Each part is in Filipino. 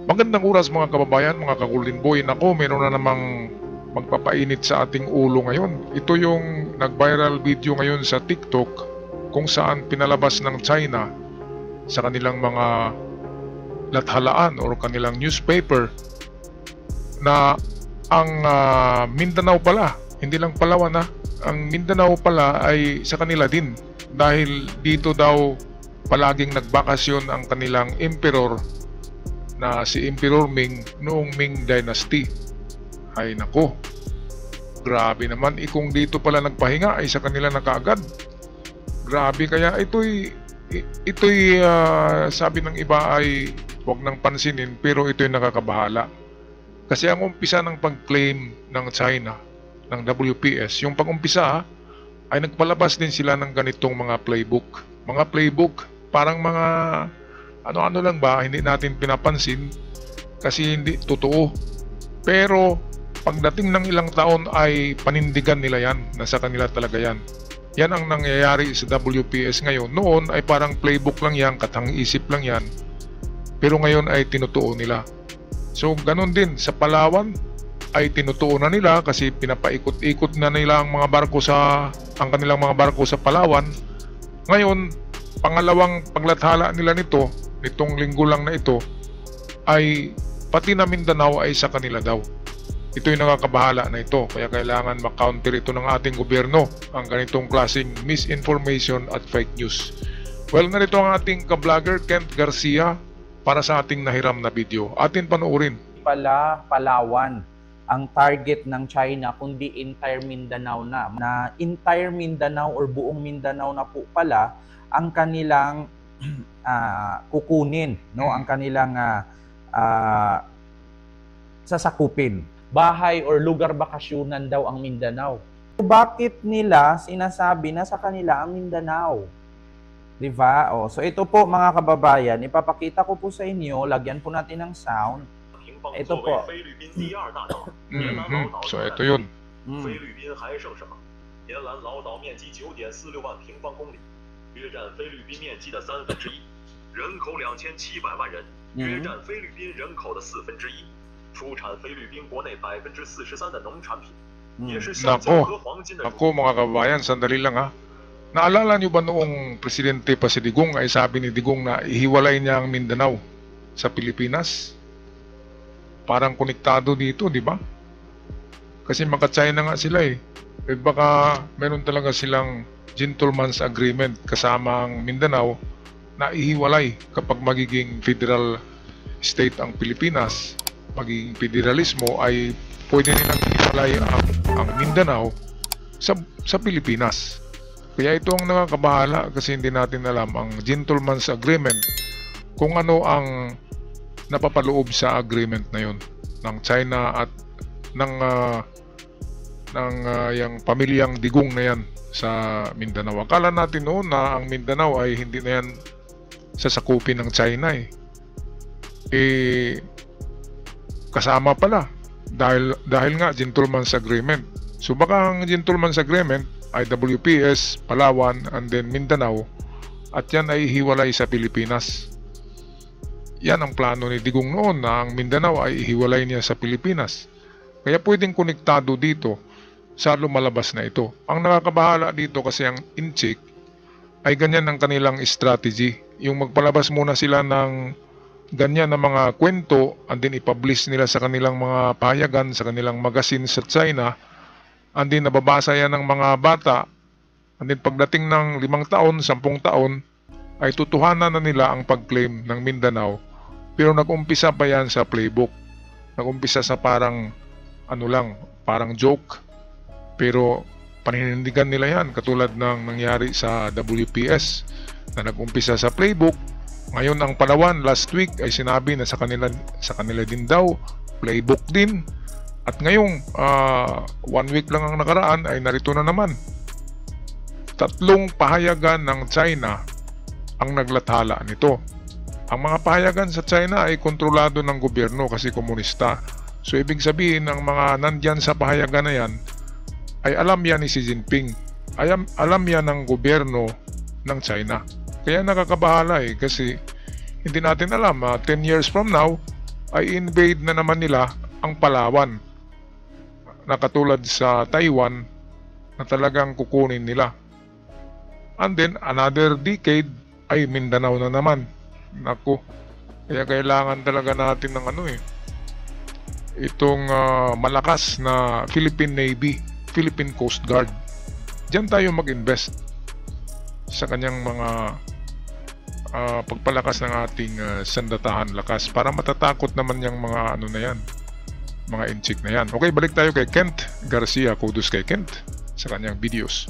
Magandang oras mga kababayan, mga ka-Golden Boy. Nako, meron na namang magpapainit sa ating ulo ngayon. Ito yung nag-viral video ngayon sa TikTok kung saan pinalabas ng China sa kanilang mga lathalaan o kanilang newspaper na ang Mindanao pala, hindi lang Palawan ang Mindanao pala ay sa kanila din dahil dito daw palaging nagbakasyon ang kanilang emperor na si Emperor Ming noong Ming Dynasty. Ay nako, grabe naman, kung dito pala nagpahinga ay sa kanila na kaagad. Grabe, kaya ito'y sabi ng iba ay huwag nang pansinin, pero ito'y nakakabahala. Kasi ang umpisa ng pag-claim ng China, ng WPS, yung pag-umpisa ay nagpalabas din sila ng ganitong mga playbook. Mga playbook, parang mga ano-ano lang ba, hindi natin pinapansin kasi hindi totoo. Pero pagdating ng ilang taon ay panindigan nila yan, nasa kanila talaga yan. Yan ang nangyayari sa WPS ngayon. Noon ay parang playbook lang yan, katang-isip lang yan. Pero ngayon ay tinutuo nila. So ganun din sa Palawan ay tinutuo na nila kasi pinapaikot-ikot na nila ang kanilang mga barko sa Palawan. Ngayon, pangalawang paglathala nila nitong linggo lang na ito ay pati na Mindanao ay sa kanila daw. Ito'y nakakabahala na ito, kaya kailangan ma-counter ito ng ating gobyerno, ang ganitong klaseng misinformation at fake news. Well, narito ang ating ka-vlogger Kent Garcia para sa ating nahiram na video. Atin panoorin. Palawan ang target ng China, kundi entire Mindanao na entire Mindanao or buong Mindanao na po pala ang kanilang kukunin, no? Ang kanilang sasakupin. Bahay or lugar bakasyonan daw ang Mindanao. Bakit nila sinasabi na sa kanila ang Mindanao? Diba? So ito po mga kababayan, ipapakita ko po sa inyo, lagyan po natin ng sound. Ito po. So ito yun. Ako mga kabayan, sandali lang Naalala nyo ba noong presidente pa si Digong ay sabi ni Digong na ihiwalay niya ang Mindanao sa Pilipinas? Parang konektado dito, di ba? Kasi maka-China nga sila baka meron talaga silang gentleman's agreement kasama ang Mindanao na ihiwalay kapag magiging federal state ang Pilipinas, magiging federalismo, ay pwede nilang ihiwalay ang Mindanao sa Pilipinas. Kaya ito ang nakakabahala kasi hindi natin alam ang gentleman's agreement, kung ano ang napapaloob sa agreement na yun ng China at ng yung pamilyang Digong na yan sa Mindanao. Akala natin noon na ang Mindanao ay hindi na yan sasakupin ng China kasama pala dahil nga gentleman's agreement. So baka ang gentleman's agreement ay WPS, Palawan, and then Mindanao, at yan ay hiwalay sa Pilipinas. Yan ang plano ni Digong noon, na ang Mindanao ay hiwalay niya sa Pilipinas. Kaya pwedeng konektado dito sa lumalabas na ito. Ang nakakabahala dito kasi ang Inchik ay ganyan ang kanilang strategy. Yung magpalabas muna sila ng ganyan na mga kwento and then ipublish nila sa kanilang mga pahayagan, sa kanilang magazine sa China, and then nababasa yan ng mga bata, and then pagdating ng 5 taon, 10 taon, ay tutuhanan na nila ang pag-claim ng Mindanao. Pero nag-umpisa pa yan sa playbook. Nag-umpisa sa parang parang joke. Pero paninindigan nila yan, katulad ng nangyari sa WPS na nag-umpisa sa playbook. Ngayon ang Palawan last week ay sinabi na sa kanila din daw, playbook din. At ngayong 1 week lang ang nakaraan ay narito na naman. 3 pahayagan ng China ang naglathala nito. Ang mga pahayagan sa China ay kontrolado ng gobyerno kasi komunista. So ibig sabihin, ang mga nandyan sa pahayagan na yan ay alam yan ni Xi Jinping. Alam yan ng gobyerno ng China. Kaya nakakabahala kasi hindi natin alam, 10 years from now ay invade na naman nila ang Palawan, na katulad sa Taiwan na talagang kukunin nila. And then another decade ay Mindanao na naman. Naku, kaya kailangan talaga natin ng itong malakas na Philippine Navy, Philippine Coast Guard. Diyan tayo mag-invest sa kanyang mga pagpalakas ng ating sandatahan lakas para matatakot naman yung mga na yan, mga inchik na yan. Okay, balik tayo kay Kent Garcia. Kudos kay Kent sa kanyang videos.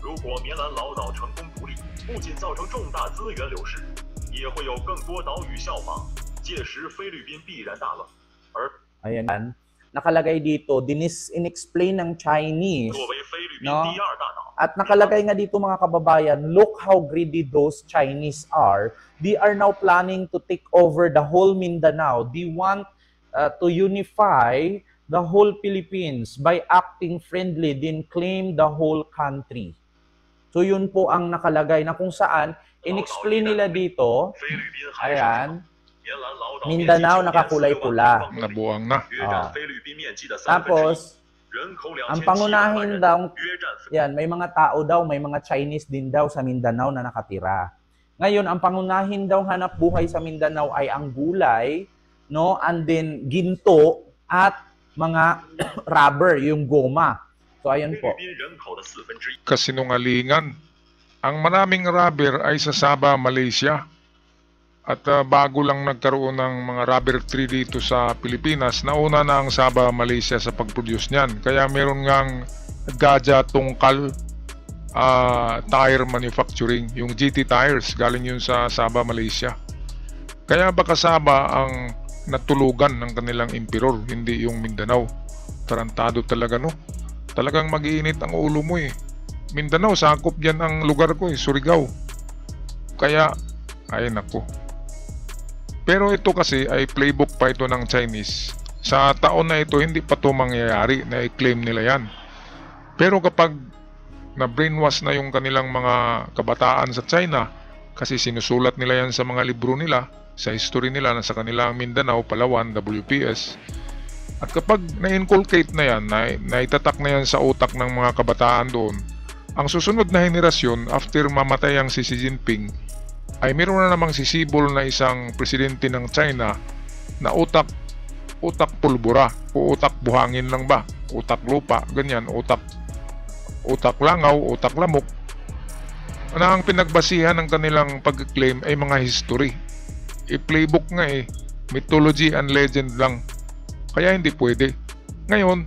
如果棉兰老岛成功独立，不仅造成重大资源流失，也会有更多岛屿效仿，届时菲律宾必然大乱。而 Ayan, nakalagay dito, in-explain ng Chinese, 作为菲律宾 no? 第二大岛， At nakalagay nga dito mga kababayan, look how greedy those Chinese are. They are now planning to take over the whole Mindanao. They want to unify the whole Philippines by acting friendly, then claim the whole country. So yun po ang nakalagay na kung saan in-explain nila dito, 菲律宾还是 ayan, 棉兰老岛 Mindanao nakakulay pula. Nabuang na. 约占菲律宾面积的1/3， Tapos, 人口ang 2700万 pangunahin 人， daw, 约占 yan, may mga tao daw, may mga Chinese din daw sa Mindanao na nakatira. Ngayon, ang pangunahin daw hanap buhay sa Mindanao ay ang gulay, no? And then ginto at mga rubber, yung goma. So, 菲 ayun 律 po. 宾人口的1/4。 Kasinungalingan. Ang maraming rubber ay sa Sabah, Malaysia. At bago lang nagkaroon ng mga rubber tree dito sa Pilipinas, nauna na ang Sabah, Malaysia sa pag-produce niyan. Kaya meron ngang Gaja Tungkal Tire Manufacturing, yung GT Tires, galing yun sa Sabah, Malaysia. Kaya baka Sabah ang natulugan ng kanilang emperor, hindi yung Mindanao. Tarantado talaga, no? Talagang mag-iinit ang ulo mo eh. Mindanao, sakop dyan ang lugar ko eh, Surigao. Kaya, ay nako. Pero ito kasi ay playbook pa ito ng Chinese. Sa taon na ito, hindi pa ito mangyayari na i-claim nila yan. Pero kapag na-brainwash na yung kanilang mga kabataan sa China, kasi sinusulat nila yan sa mga libro nila, sa history nila na sa kanilang Mindanao, Palawan, WPS. At kapag na-inculcate na yan, naitatak na yan sa utak ng mga kabataan doon, ang susunod na henerasyon after mamatay ang si Xi Jinping, ay meron na namang sisibol na isang presidente ng China na utak pulbura o utak buhangin lang ba, utak lupa, ganyan, utak langaw, utak lamok, na ang pinagbasihan ng kanilang pag-claim ay mga history. I-playbook nga eh, mythology and legend lang. Kaya hindi pwede. Ngayon,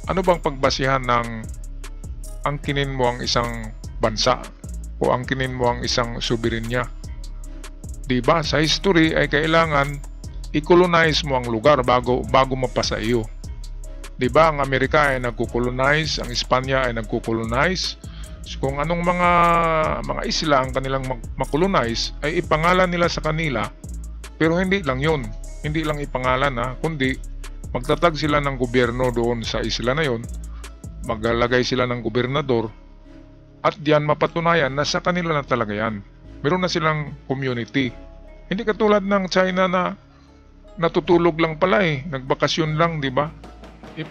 ano bang pagbasihan ng angkinin mo ang isang bansa o angkinin mo ang isang soberenya? Diba? Sa history ay kailangan i-colonize mo ang lugar bago mapasa iyo. Diba? Ang Amerika ay nagko-colonize, ang Espanya ay nagko-colonize. So, kung anong mga isla ang kanilang makolonize ay ipangalan nila sa kanila. Pero hindi lang yun. Hindi lang ipangalan kundi magtatag sila ng gobyerno doon sa isla na yon, maglalagay sila ng gobernador, at diyan mapatunayan na sa kanila na talaga yan. Meron na silang community. Hindi katulad ng China na natutulog lang pala nagbakasyon lang, di ba?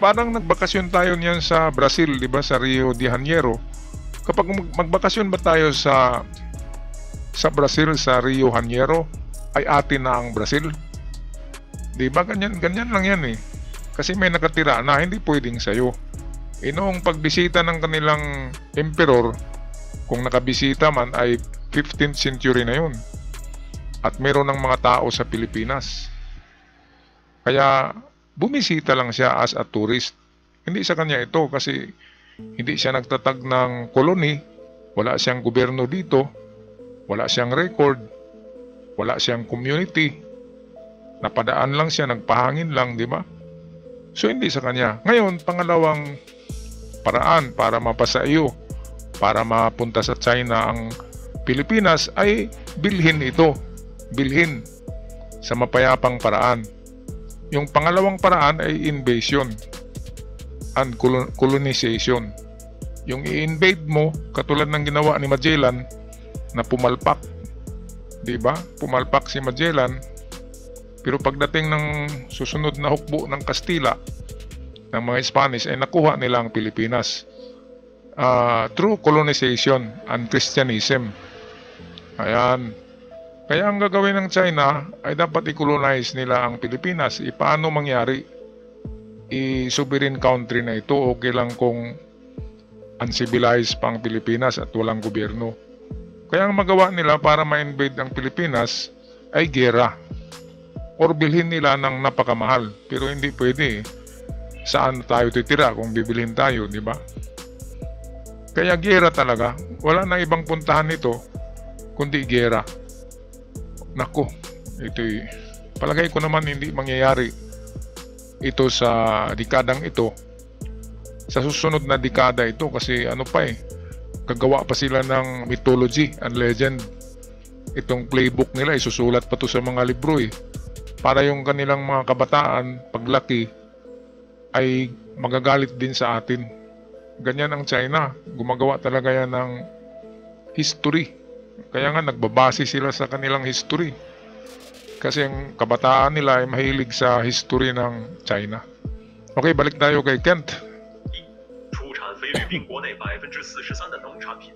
Parang nagbakasyon tayo niyan sa Brazil, di ba, sa Rio de Janeiro. Kapag magbakasyon ba tayo sa Brazil, sa Rio de Janeiro, ay atin na ang Brazil. Di ba? Ganyan lang yan eh. Kasi may nakatira na hindi pwedeng sayo. Noong pagbisita ng kanilang emperor, kung nakabisita man ay 15th century na yun. At meron ng mga tao sa Pilipinas. Kaya bumisita lang siya as a tourist. Hindi sa kanya ito kasi hindi siya nagtatag ng koloni, wala siyang gobyerno dito, wala siyang record, wala siyang community. Napadaan lang siya, nagpahangin lang, di ba? So hindi sa kanya. Ngayon, pangalawang paraan para mapasa iyo, para mapunta sa China ang Pilipinas ay bilhin ito. Bilhin sa mapayapang paraan. Yung pangalawang paraan ay invasion and colonization. Yung i-invade mo, katulad ng ginawa ni Magellan na pumalpak. Diba? Pumalpak si Magellan Pero pagdating ng susunod na hukbo ng Kastila, ng mga Spanish, ay nakuha nila ang Pilipinas through colonization and Christianism. Ayan. Kaya ang gagawin ng China ay dapat i-colonize nila ang Pilipinas. Paano mangyari? I-sovereign country na ito, okay lang kung uncivilized pa ang Pilipinas at walang gobyerno. Kaya ang magawa nila para ma-invade ang Pilipinas ay gera or bilhin nila ng napakamahal. Pero hindi pwede. Saan tayo titira kung bibilhin tayo, di ba? Kaya gera talaga. Wala nang ibang puntahan nito kundi gera. Nako, ito'y palagay ko naman hindi mangyayari ito sa dekadang ito. Sa susunod na dekada ito kasi gagawa pa sila ng mythology and legend. Itong playbook nila isusulat pa to sa mga libro para yung kanilang mga kabataan paglaki ay magagalit din sa atin. Ganyan ang China, gumagawa talaga yan ng history. Kaya nga nagbabase sila sa kanilang history. Kasi ang kabataan nila ay mahilig sa history ng China. Okay, balik tayo kay Kent. 出产菲律宾国内43%的农产品，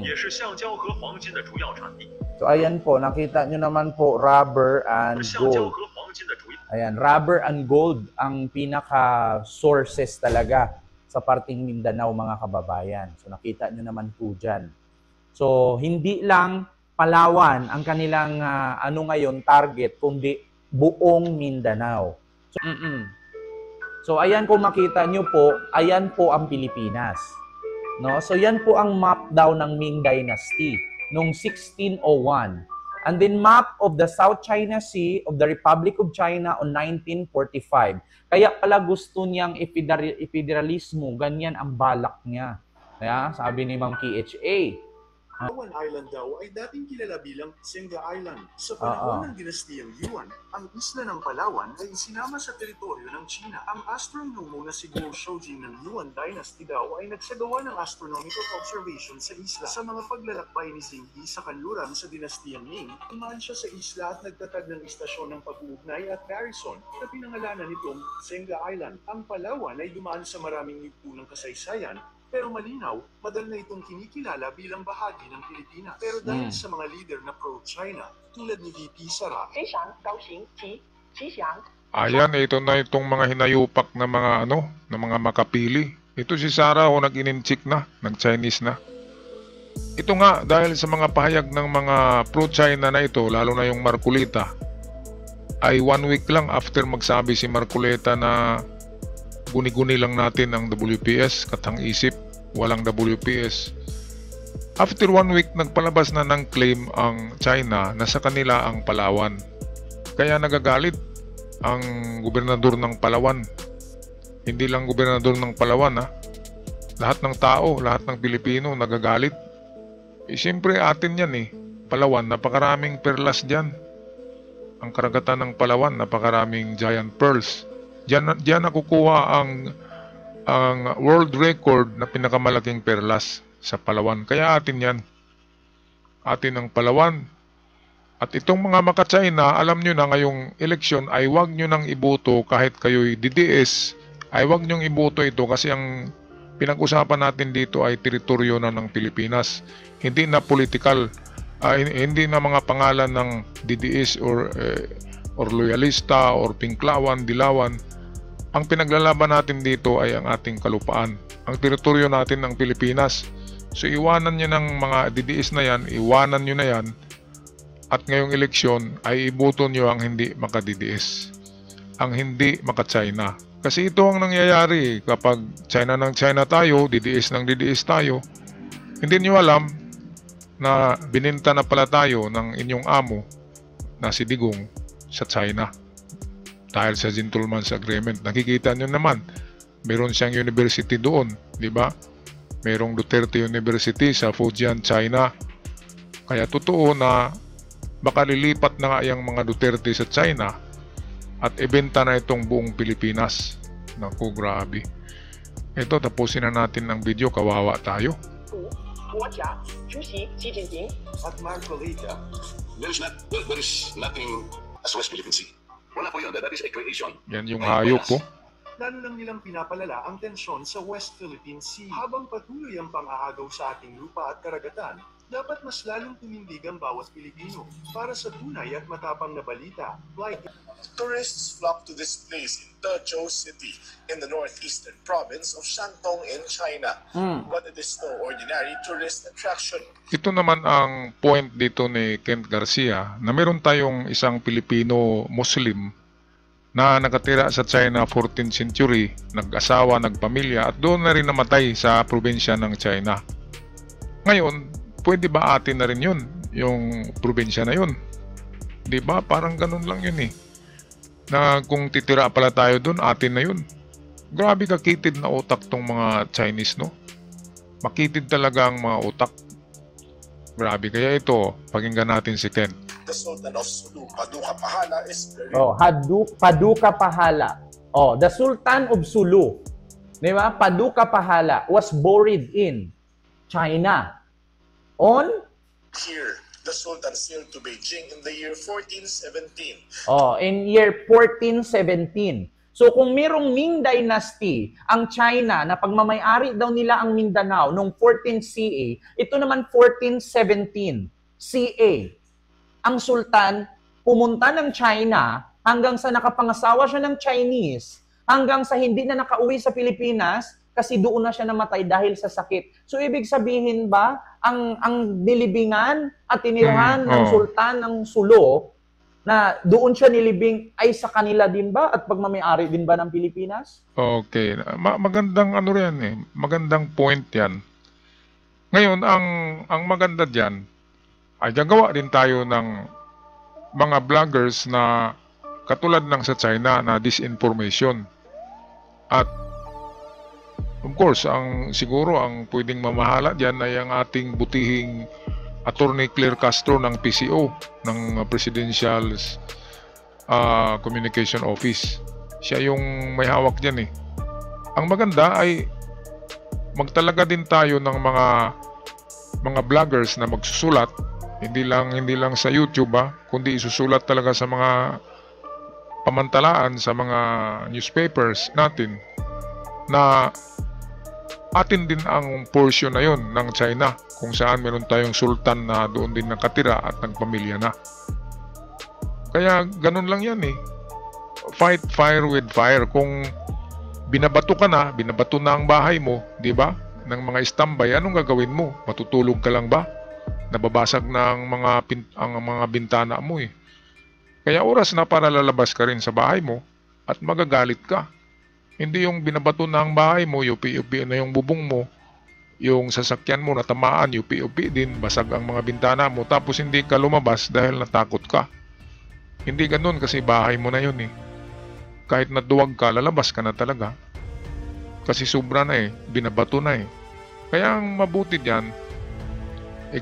也是橡胶和黄金的主要产地。 So ayan po, nakita nyo naman po rubber and 橡胶 gold. 和黄金的主要 Ayan, rubber and gold ang pinaka sources talaga sa parting Mindanao, mga kababayan. So nakita nyo naman po dyan. So hindi lang Palawan ang kanilang ngayon target, kundi buong Mindanao. So ayan, kung makita nyo po, ayan po ang Pilipinas. No? So yan po ang map daw ng Ming Dynasty noong 1601. And then map of the South China Sea of the Republic of China on 1945. Kaya pala gusto niyang ifederalismo, ganyan ang balak niya. Kaya sabi ni Ma'am KHA. Palawan Island daw ay dating kilala bilang Senga Island. Sa panahon ng dinastiyang Yuan, ang isla ng Palawan ay sinama sa teritoryo ng China. Ang astronomo na si Guo Shoujing ng Yuan Dynasty daw ay nagsagawa ng astronomical observation sa isla. Sa mga paglalakbay ni Zhenghe sa kanluran sa dinastiyang Ming, tumaan siya sa isla at nagtatag ng istasyon ng pag-uugnay at garrison na pinangalanan nitong Senga Island. Ang Palawan ay dumaan sa maraming yugto ng kasaysayan, pero malinaw, madal na itong kinikilala bilang bahagi ng Pilipinas. Pero dahil sa mga leader na pro-China, tulad ni VP Sara, Ayan, ito na itong mga hinayupak na mga makapili. Ito si Sara nag-ininchik na, nag-Chinese na. Ito nga, dahil sa mga pahayag ng mga pro-China na ito, lalo na yung Marcoleta, ay 1 week lang after magsabi si Marcoleta na guni-guni lang natin ang WPS, katang isip, walang WPS. After 1 week, nagpalabas na ng claim ang China na sa kanila ang Palawan. Kaya nagagalit ang gobernador ng Palawan. Hindi lang gobernador ng Palawan, lahat ng tao, lahat ng Pilipino nagagalit. Siyempre atin yan Palawan, napakaraming perlas dyan. Ang karagatan ng Palawan, napakaraming giant pearls. Diyan nakukuha ang world record na pinakamalaking perlas sa Palawan. Kaya atin yan. Atin ang Palawan. At itong mga maka-China, alam nyo na ngayong eleksyon ay huwag nyo nang iboto kahit kayo'y DDS. Ay huwag nyong iboto ito kasi ang pinag-usapan natin dito ay teritoryo na ng Pilipinas. Hindi na political. Hindi na mga pangalan ng DDS or loyalista or Pinklawan, Dilawan. Ang pinaglalaban natin dito ay ang ating kalupaan. Ang teritoryo natin ng Pilipinas. So iwanan nyo ng mga DDS na yan, iwanan nyo na yan. At ngayong eleksyon ay iboto nyo ang hindi maka-DDS. Ang hindi maka-China. Kasi ito ang nangyayari kapag China ng China tayo, DDS ng DDS tayo. Hindi nyo alam na bininta na pala tayo ng inyong amo na si Digong sa China. Dahil sa Gentleman's Agreement. Nakikita nyo naman, meron siyang university doon, di ba? Merong Duterte University sa Fujian, China. Kaya totoo na baka lilipat na nga yung mga Duterte sa China at ibenta na itong buong Pilipinas. Naku, grabe. Ito, tapusin na natin ang video, kawawa tayo. at Marcoleta, There is nothing as West Philippine Sea. Wala po yun. That is a creation. Yan yung hayop po. Lalo lang nilang pinapalala ang tensyon sa West Philippine Sea. Habang patuloy ang pang-aagaw sa ating lupa at karagatan, dapat mas lalong tumindig ang bawat Pilipino para sa tunay at matapang na balita. Like, tourists flock to this place in Dezhou City in the northeastern province of Shandong in China. But it is no ordinary tourist attraction. Ito naman ang point dito ni Kent Garcia na meron tayong isang Pilipino Muslim na nakatira sa China 14th century, nag-asawa, nagpamilya at doon na rin namatay sa probinsya ng China. Ngayon, pwede ba atin na rin yun, yung probinsya na yun? Diba? Parang ganun lang yun eh. Na kung titira pala tayo doon, atin na yun. Grabe kakitid na utak tong mga Chinese, no? Makitid talaga ang mga utak. Grabe, kaya ito, pakinggan natin si Ken. The Sultan of Sulu, Paduka Pahala, is very Paduka Pahala. The Sultan of Sulu, di ba? Paduka Pahala was buried in China on here. The Sultan sailed to Beijing in the year 1417. in year 1417. So kung mayroong Ming Dynasty ang China na pagmamay-ari daw nila ang Mindanao noong 14 CA, ito naman 1417 CA. Ang sultan pumunta ng China hanggang sa nakapangasawa siya ng Chinese, hanggang sa hindi na nakauwi sa Pilipinas kasi doon na siya namatay dahil sa sakit. So ibig sabihin ba ang nilibingan at tinirahan ng sultan ng Sulu na doon siya nilibing ay sa kanila din ba at pagmamay-ari din ba ng Pilipinas? Okay. Magandang ano rin eh. Magandang point yan. Ngayon, ang maganda dyan ay gagawa din tayo ng mga vloggers na katulad ng sa China na disinformation. At of course, siguro ang pwedeng mamahala dyan ay ang ating butihing Attorney Claire Castro ng PCO, ng Presidential Communication Office. Siya yung may hawak dyan eh. Ang maganda ay magtalaga din tayo ng mga vloggers na magsusulat, hindi lang sa YouTube kundi isusulat talaga sa mga pamantalaan, sa mga newspapers natin na atin din ang portion na yon ng China kung saan meron tayong sultan na doon din nakatira at nagpamilya na. Kaya ganun lang yan eh. Fight fire with fire. Kung binabato ka na, binabato na ang bahay mo, di ba? Ng mga istambay, anong gagawin mo? Matutulog ka lang ba? Nababasag na ang mga bintana mo eh. Kaya oras na para lalabas ka rin sa bahay mo at magagalit ka. Hindi yung binabato na ang bahay mo, yupi-yupi na yung bubong mo, yung sasakyan mo natamaan, yupi-yupi din, basag ang mga bintana mo, tapos hindi ka lumabas dahil natakot ka. Hindi ganun kasi bahay mo na yun eh. Kahit naduwag ka, lalabas ka na talaga. Kasi sobra na eh, binabato na eh. Kaya ang mabuti diyan,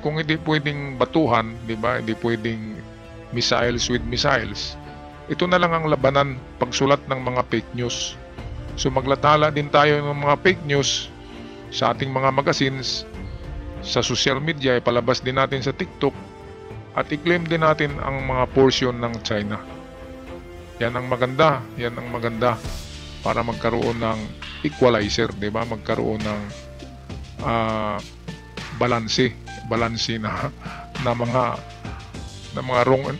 kung hindi pwedeng batuhan, di ba? Hindi pwedeng missiles with missiles. Ito na lang ang labanan pagsulat ng mga fake news. So maglatala din tayo ng mga fake news sa ating mga magazines, sa social media, ipalabas din natin sa TikTok at i-claim din natin ang mga portion ng China. Yan ang maganda, para magkaroon ng equalizer, di ba? Magkaroon ng balanse na mga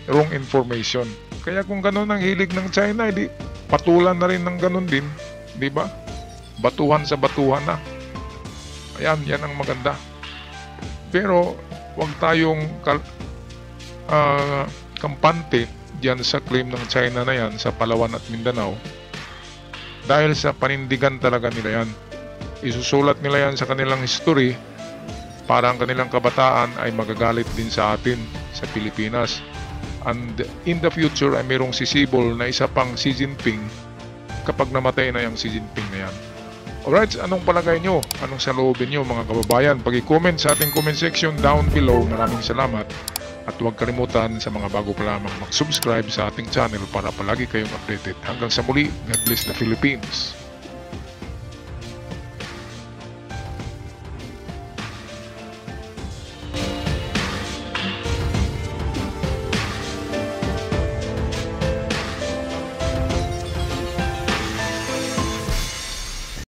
wrong information. Kaya kung ganun ang hilig ng China, edi patulan na rin ng ganun din. Di ba? Batuhan sa batuhan na. Ayan, yan ang maganda. Pero, huwag tayong kampante diyan sa claim ng China na yan sa Palawan at Mindanao. Dahil sa panindigan talaga nila yan. Isusulat nila yan sa kanilang history para ang kanilang kabataan ay magagalit din sa atin sa Pilipinas. And in the future ay mayroong sisibol na isa pang Xi Jinping kapag namatay na yung Xi Jinping na yan. Alright, anong palagay nyo? Anong saloobin nyo mga kababayan? Pag-i-comment sa ating comment section down below. Maraming salamat. At huwag kalimutan sa mga bago pa lamang mag-subscribe sa ating channel para palagi kayong updated. Hanggang sa muli, God bless the Philippines.